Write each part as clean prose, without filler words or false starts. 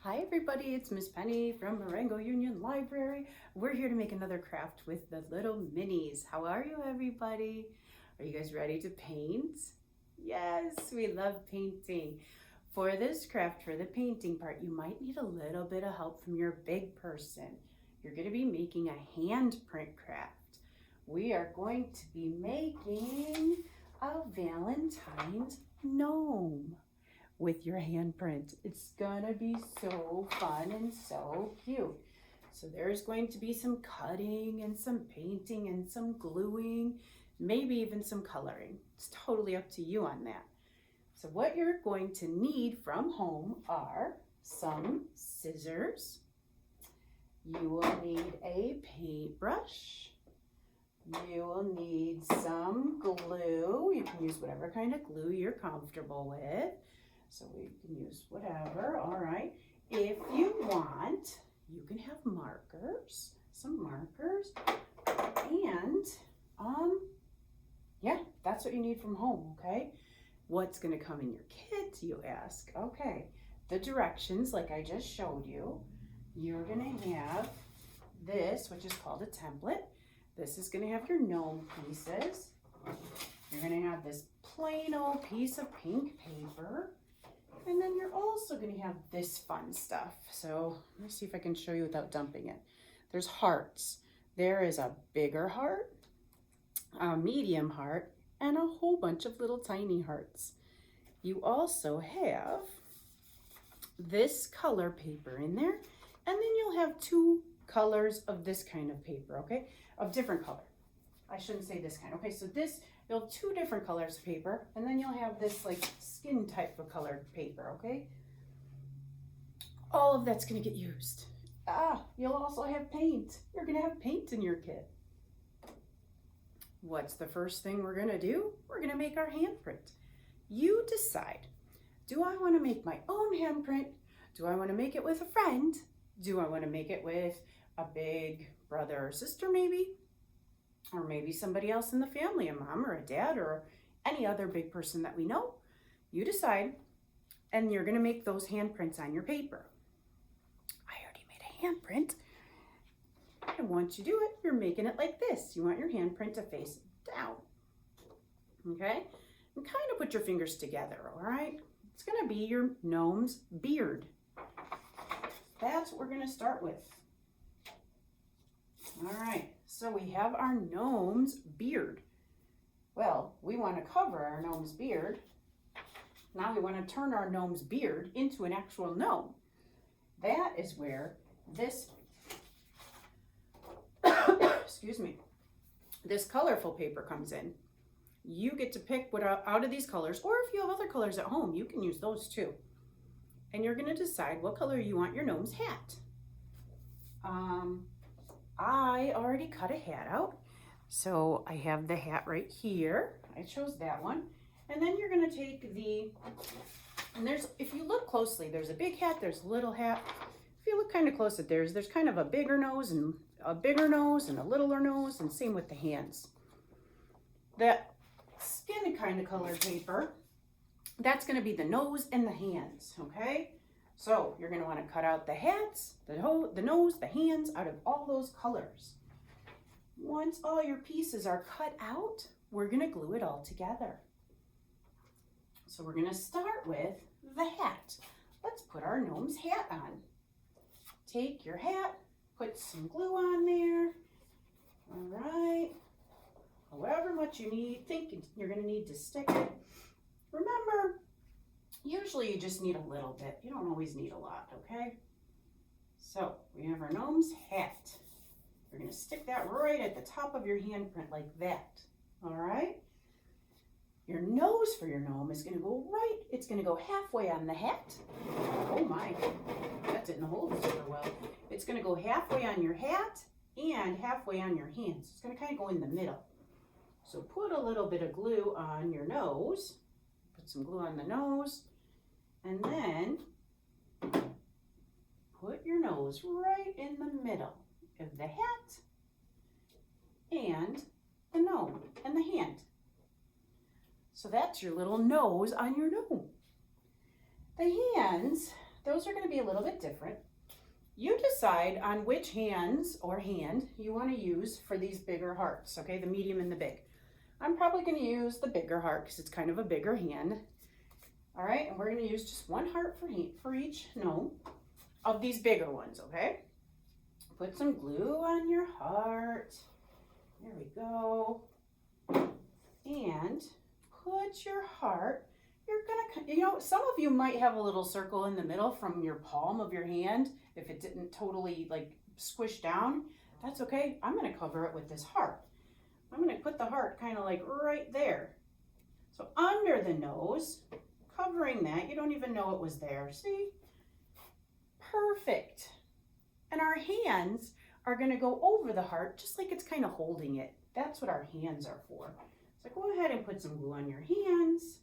Hi everybody, it's Miss Penny from Marengo-Union Library. We're here to make another craft with the little minis. How are you everybody? Are you guys ready to paint? Yes, we love painting. For this craft, for the painting part, you might need a little bit of help from your big person. You're going to be making a handprint craft. We are going to be making a Valentine's gnome with your handprint. It's gonna be so fun and so cute. So there's going to be some cutting and some painting and some gluing, maybe even some coloring. It's totally up to you on that. So what you're going to need from home are some scissors. You will need a paintbrush. You will need some glue. You can use whatever kind of glue you're comfortable with. So we can use whatever, all right. If you want, you can have markers, some markers, and yeah, that's what you need from home, okay? What's gonna come in your kit, you ask? Okay, the directions, like I just showed you, you're gonna have this, which is called a template. This is gonna have your gnome pieces. You're gonna have this plain old piece of pink paper. And then you're also going to have this fun stuff. So let me see if I can show you without dumping it. There's hearts. There is a bigger heart, a medium heart, and a whole bunch of little tiny hearts. You also have this color paper in there, and then you'll have two colors of this kind of paper, okay? Of different color. I shouldn't say this kind. Okay, so this, you'll have two different colors of paper, and then you'll have this like skin type of colored paper, okay? All of that's gonna get used. You'll also have paint. You're gonna have paint in your kit. What's the first thing we're gonna do? We're gonna make our handprint. You decide, do I wanna make my own handprint? Do I wanna make it with a friend? Do I wanna make it with a big brother or sister maybe? Or maybe somebody else in the family, a mom or a dad or any other big person that we know. You decide, and you're gonna make those handprints on your paper. I already made a handprint. And once you do it, you're making it like this. You want your handprint to face down, okay? And kind of put your fingers together, all right? It's gonna be your gnome's beard. That's what we're gonna start with. All right, so we have our gnome's beard. Well, we want to cover our gnome's beard. Now we want to turn our gnome's beard into an actual gnome. That is where this, excuse me, this colorful paper comes in. You get to pick what out of these colors, or if you have other colors at home, you can use those too. And you're going to decide what color you want your gnome's hat. I already cut a hat out, so I have the hat right here. I chose that one. And then you're gonna take and if you look closely, there's a big hat, there's a little hat. If you look kind of close at there's kind of a bigger nose and a littler nose, and same with the hands. That skin kind of colored paper, that's gonna be the nose and the hands, okay? So you're going to want to cut out the hats, the nose, the hands out of all those colors. Once all your pieces are cut out, we're going to glue it all together. So we're going to start with the hat. Let's put our gnome's hat on. Take your hat, put some glue on there. All right. However much you need, think you're going to need to stick it. Remember, usually you just need a little bit. You don't always need a lot, okay? So we have our gnome's hat. You're gonna stick that right at the top of your handprint like that, all right? Your nose for your gnome is gonna go it's gonna go halfway on the hat. Oh my, that didn't hold super well. It's gonna go halfway on your hat and halfway on your hands. It's gonna kind of go in the middle. So put a little bit of glue on your nose. Put some glue on the nose. And then put your nose right in the middle of the hat and the gnome and the hand. So that's your little nose on your gnome. The hands, those are going to be a little bit different. You decide on which hands or hand you want to use for these bigger hearts, okay? The medium and the big. I'm probably going to use the bigger heart because it's kind of a bigger hand. All right, and we're going to use just one heart for each gnome of these bigger ones, okay? Put some glue on your heart. There we go. And put your heart, you're gonna, you know, some of you might have a little circle in the middle from your palm of your hand. If it didn't totally like squish down, that's okay. I'm gonna cover it with this heart. I'm gonna put the heart kind of like right there. So under the nose, covering that, you don't even know it was there, see? Perfect. And our hands are gonna go over the heart just like it's kind of holding it. That's what our hands are for. So go ahead and put some glue on your hands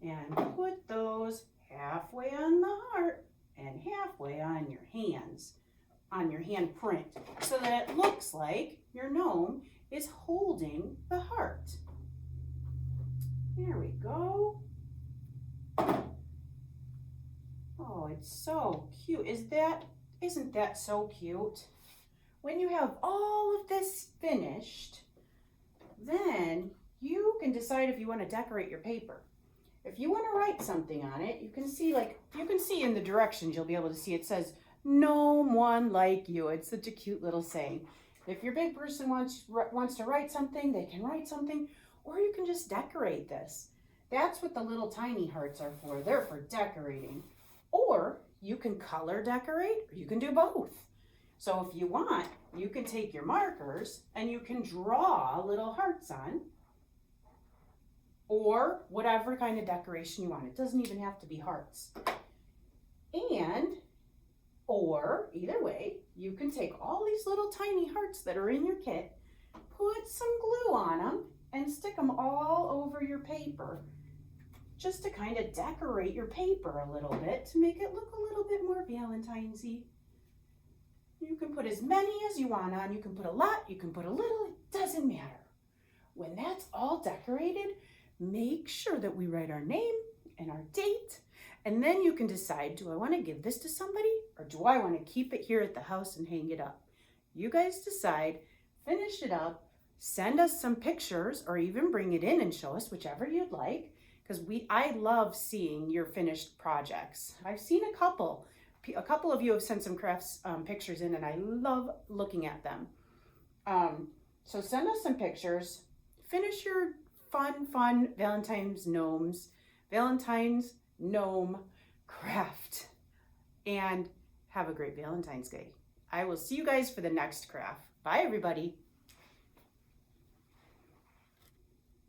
and put those halfway on the heart and halfway on your hands, on your hand print, so that it looks like your gnome is holding the heart. There we go. Oh, it's so cute. Isn't that so cute? When you have all of this finished, then you can decide if you want to decorate your paper. If you want to write something on it, you can see in the directions, you'll be able to see it says, "Gnome one like you." It's such a cute little saying. If your big person wants to write something, they can write something, or you can just decorate this. That's what the little tiny hearts are for. They're for decorating. Or you can color decorate, or you can do both. So if you want, you can take your markers and you can draw little hearts on, or whatever kind of decoration you want. It doesn't even have to be hearts. Or either way, you can take all these little tiny hearts that are in your kit, put some glue on them, and stick them all over your paper, just to kind of decorate your paper a little bit to make it look a little bit more Valentine's-y. You can put as many as you want on. You can put a lot, you can put a little, it doesn't matter. When that's all decorated, make sure that we write our name and our date, and then you can decide, do I want to give this to somebody, or do I want to keep it here at the house and hang it up? You guys decide, finish it up, send us some pictures, or even bring it in and show us, whichever you'd like, because I love seeing your finished projects. I've seen a couple of you have sent some crafts pictures in, and I love looking at them. So send us some pictures, finish your fun Valentine's gnome craft, and have a great Valentine's Day. I will see you guys for the next craft. Bye, everybody.